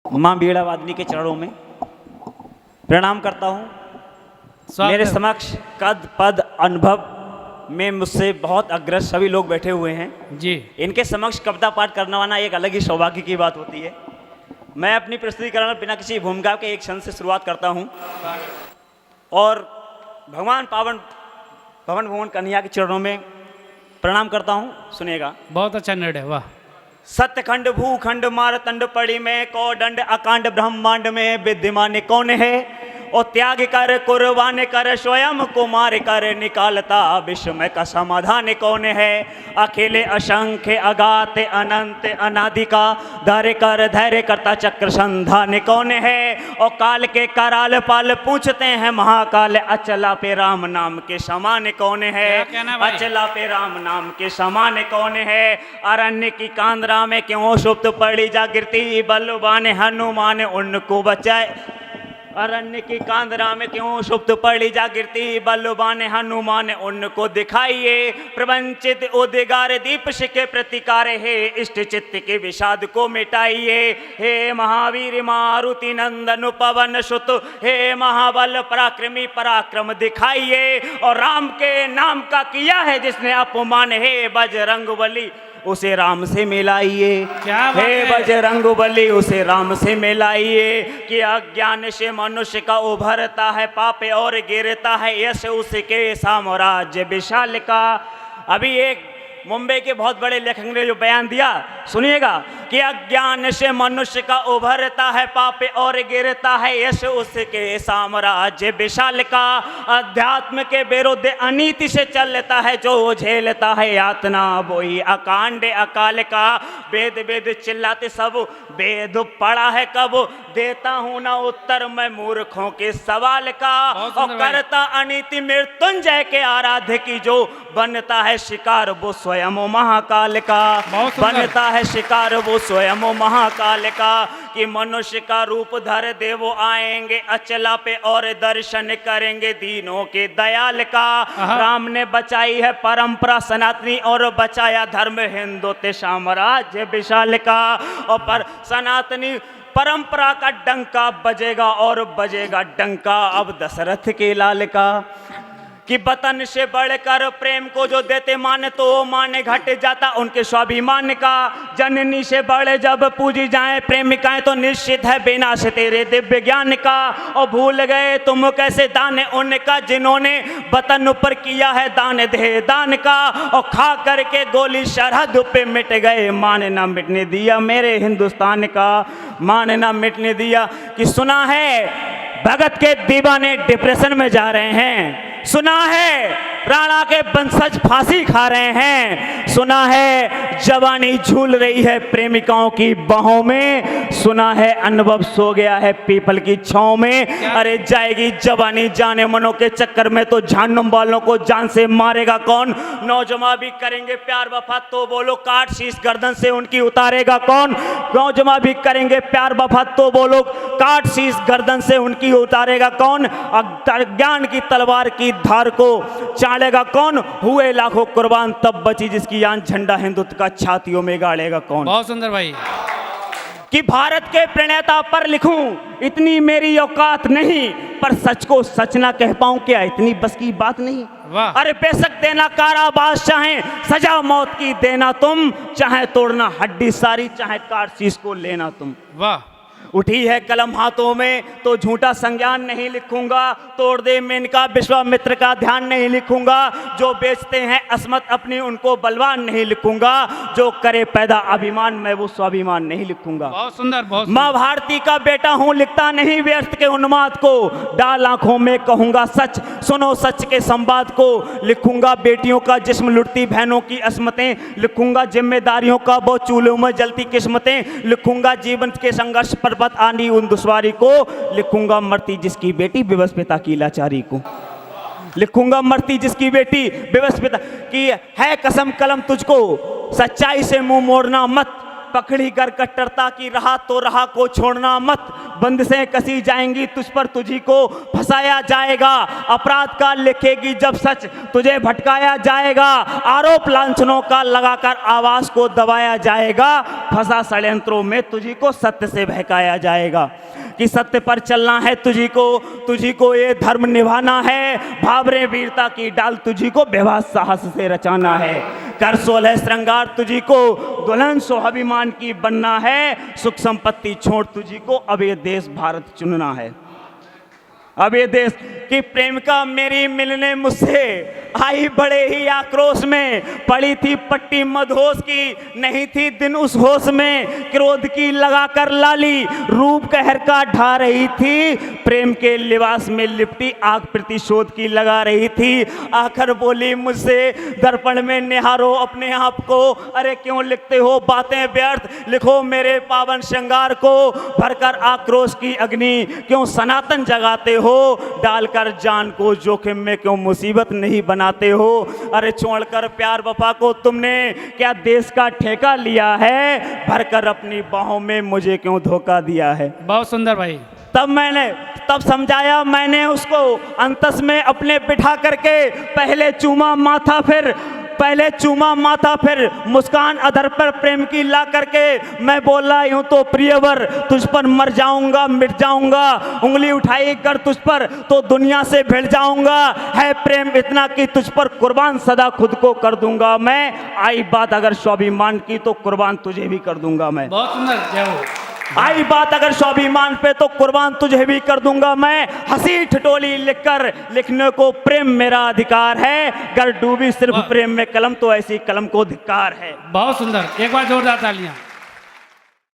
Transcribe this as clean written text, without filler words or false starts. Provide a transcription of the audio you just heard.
माँ बीड़ा वादनी के चरणों में प्रणाम करता हूँ। मेरे समक्ष कद पद अनुभव में मुझसे बहुत अग्रज सभी लोग बैठे हुए हैं जी। इनके समक्ष कविता पाठ करना एक अलग ही सौभाग्य की बात होती है। मैं अपनी प्रस्तुतिकरण बिना किसी भूमिका के एक छंद से शुरुआत करता हूँ और भगवान पावन भवन भुवन कन्हैया के चरणों में प्रणाम करता हूँ। सुनिएगा। बहुत अच्छा निर्णय, वाह। सत्यखंड भूखंड मारतंड पड़ी में कौदंड अकांड ब्रह्मांड में विद्यमान कौन है? और त्याग कर कुर्बान कर स्वयं को मार कर निकालता विश्व में का समाधान कौन है? अकेले असंख्य अगात अनंत अनादि का धैर्य कर धैर्य करता चक्र संधान कौन है? और काल के कराल पाल पूछते हैं महाकाल अचला पे राम नाम के समान कौन है? अचला पे राम नाम के समान कौन है? अरण्य की कांद्रा में क्यों सुप्त पड़ी जागृति बलवान हनुमान उनको बचाए। अरण्य की कांदरा में क्यों सुप्त पड़ी जागृति बलवान हनुमान उनको दिखाइए। प्रवंचित उद्गार दीप के प्रतिकार है इष्ट चित्त के विषाद को मिटाइए। हे महावीर मारुति नंदन पवन सुत हे महाबल पराक्रमी पराक्रम दिखाइए। और राम के नाम का किया है जिसने अपमान है बजरंगबली उसे राम से मिलाइए। हे बजरंगबली उसे राम से मिलाइए। कि अज्ञान से मनुष्य का उभरता है पाप और गिरता है यश उसके साम्राज्य विशाल का। अभी एक मुंबई के बहुत बड़े लेखक ने जो बयान दिया सुनिएगा कि अज्ञान से मनुष्य का उभरता है पाप और गिरता है यश उसके साम्राज्य विशाल का। अध्यात्म के विरुद्ध अनीति से चलता है जो झेलता है यातना वही अकांड अकाल का। वेद वेद चिल्लाते सब वेद पढ़ा है कब देता हूं ना उत्तर मैं मूर्खों के सवाल का। और करता अनीति मृत्युंजय के आराध्य की जो बनता है शिकार वो स्वयं महाकाल का। बनता है शिकार वो स्वयं महाकाल का। कि मनुष्य का रूप धर देव आएंगे अचला पे और दर्शन करेंगे दीनों के दयाल का। राम ने बचाई है परंपरा सनातनी और बचाया धर्म हिंदू ते साम्राज्य विशाल का। और पर सनातनी परंपरा का डंका बजेगा और बजेगा डंका अब दशरथ के लाल का। कि वतन से बढ़कर प्रेम को जो देते मान तो मान घट जाता उनके स्वाभिमान का। जननी से बढ़े जब पूजी जाए प्रेमिकाएं तो निश्चित है विनाश तेरे दिव्य ज्ञान का। और भूल गए तुम कैसे दान उनका जिन्होंने वतन पर किया है दान दे दान का। और खा करके गोली सरहद पे मिट गए मान ना मिटने दिया मेरे हिंदुस्तान का। मान ना मिटने दिया। कि सुना है भगत के दीवाने डिप्रेशन में जा रहे हैं। सुना है राणा के वंशज फांसी खा रहे हैं। सुना है जवानी झूल रही है प्रेमिकाओं की बाहों में। सुना है अनुभव सो गया है पीपल की छांव में। अरे जाएगी जवानी जाने मनों के चक्कर में तो जानम वालों को जान से मारेगा कौन? नौजवान भी करेंगे प्यार वफा तो बोलो काट शीश गर्दन से उनकी उतारेगा कौन? नौजवान भी करेंगे प्यार वफा तो बोलो काट शीश गर्दन से उनकी उतारेगा कौन? अज्ञान की तलवार की धार को चालेगा कौन? हुए लाखों कुर्बान तब बची जिसकी यान झंडा हिंदुत्व का छातियों में गाड़ेगा कौन? बहुत सुंदर भाई। कि भारत के प्रणेता पर लिखूं इतनी मेरी औकात नहीं पर सच को सच ना कह पाऊं क्या इतनी बस की बात नहीं। अरे बेशक देना कारावास चाहे सजा मौत की देना तुम चाहे तोड़ना हड्डी सारी चाहे काट शीश को लेना तुम। वाह। उठी है कलम हाथों में तो झूठा संज्ञान नहीं लिखूंगा। तोड़ दे में इनका विश्वामित्र का ध्यान नहीं लिखूंगा। जो बेचते हैं अस्मत अपनी उनको बलवान नहीं लिखूंगा। जो करे पैदा अभिमान मैं वो स्वाभिमान नहीं लिखूंगा। बहुत सुंदर बहुत। माँ भारती का बेटा हूँ लिखता नहीं व्यर्थ के उन्माद को। डाल आंखों में कहूंगा सच सुनो सच के संवाद को। लिखूंगा बेटियों का जिस्म लुटती बहनों की अस्मतें। लिखूंगा जिम्मेदारियों का वो चूल्हों में जलती किस्मतें। लिखूंगा जीवन के संघर्ष पर आनी उन दुश्वारी को। लिखूंगा मरती जिसकी बेटी विवश पिता की लाचारी को। लिखूंगा मरती जिसकी बेटी विवश पिता की है कसम कलम तुझको सच्चाई से मुंह मोड़ना मत। पकड़ी कर कट्टरता की राह तो राह को छोड़ना मत, बंदिशें कसी जाएंगी तुझ पर, तुझी को फंसाया जाएगा, अपराध का लिखेगी जब सच तुझे भटकाया जाएगा, आरोप लांछनों का लगाकर आवाज को दबाया जाएगा, फंसा षड्यंत्रों में तुझी को सत्य से बहकाया जाएगा। कि सत्य पर चलना है तुझी को ये धर्म निभाना है, भावरे वीरता की डाल तुझी को विवाह साहस से रचाना है, कर सोलह श्रृंगार तुझी को दुल्हन स्वाभिमान की बनना है, सुख संपत्ति छोड़ तुझी को अब ये देश भारत चुनना है। अब ये देश की प्रेमिका मेरी मिलने मुझसे आई बड़े ही आक्रोश में, पड़ी थी पट्टी मदहोश की, नहीं थी दिन उस होश में, क्रोध की लगाकर लाली रूप कहर का ढा रही थी, प्रेम के लिबास में लिपटी आग प्रतिशोध की लगा रही थी, आखिर बोली मुझसे दर्पण में निहारो अपने आप को, अरे क्यों लिखते हो बातें व्यर्थ, लिखो मेरे पावन श्रृंगार को, भरकर आक्रोश की अग्नि क्यों सनातन जगाते हो, डालकर जान को जोखिम में क्यों मुसीबत नहीं बनाते हो, अरे छोड़कर प्यार वफा को तुमने क्या देश का ठेका लिया है, भरकर अपनी बाहों में मुझे क्यों धोखा दिया है। बहुत सुंदर भाई। तब समझाया मैंने उसको अंतस में अपने बिठा करके, पहले चूमा माथा फिर मुस्कान अधर पर प्रेम की ला करके, मैं बोला यूं तो प्रियवर तुझ पर मर जाऊंगा मिट जाऊंगा, उंगली उठाई कर तुझ पर तो दुनिया से भिड़ जाऊंगा, है प्रेम इतना कि तुझ पर कुर्बान सदा खुद को कर दूंगा मैं, आई बात अगर स्वाभिमान की तो कुर्बान तुझे भी कर दूंगा मैं। बहुत सुंदर, जय हो। आई बात अगर स्वाभिमान पे तो कुर्बान तुझे भी कर दूंगा मैं, हंसी ठिठोली लिखकर लिखने को प्रेम मेरा अधिकार है, अगर डूबी सिर्फ प्रेम में कलम तो ऐसी कलम को धिक्कार है। बहुत सुंदर, एक बार जोरदार तालियां।